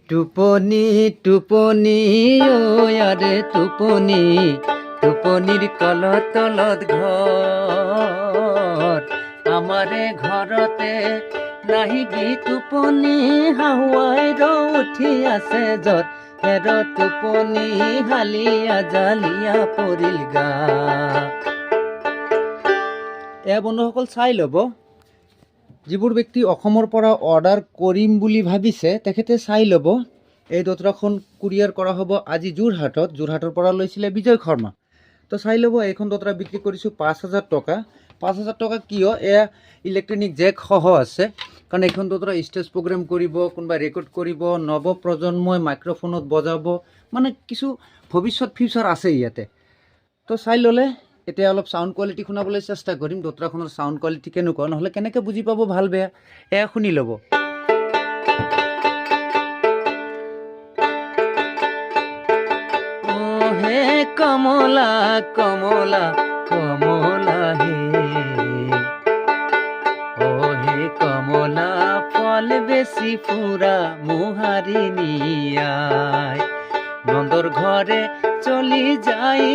টোপনি টোপনি আরে টোপনি টোপনির কলত তলত ঘর আমারে ঘরতে নাহি গি টোপনি হাওয়াই উঠি আছে যত হের টোপনি হালিয়া জালিয়া পৰিল গা। বন্ধুসকল চাই ল'ব, যিবোৰ ব্যক্তি অসমৰ পৰা অৰ্ডাৰ কৰিম বুলি ভাবিছে তেখেতে চাই ল'ব। এই দোতাৰাখন কুৰিয়াৰ কৰা হ'ব আজি যোৰহাটৰ পৰা লৈছিলে বিজয় শৰ্মা। তো চাই ল'ব, এইখন দোতাৰা বিক্ৰী কৰিছোঁ 5,000 টকা। 5,000 টকা কিয়, এয়া ইলেক্ট্ৰনিক জেক সহ আছে। কাৰণ এইখন দোতাৰা ষ্টেজ প্ৰগ্ৰেম কৰিব, কোনোবা ৰেকৰ্ড কৰিব, নৱ প্ৰজন্মই মাইক্ৰফোনত বজাব, মানে কিছু ভৱিষ্যত ফিউচাৰ আছে ইয়াতে। তো চাই ল'লে এতিয়া অলপ সাউণ্ড কোৱালিটি শুনাবলৈ চেষ্টা কৰিম, দোতাৰাখনৰ সাউণ্ড কোৱালিটি কেনেকুৱা, নহ'লে কেনেকৈ বুজি পাব ভাল বেয়া। এয়া শুনি ল'ব। হে কমলা কমলা কমলা হে, ও হে কমলা ফল বেশি ফুরা মুহারি নিয়ায় নন্দর ঘরে চলি যাই।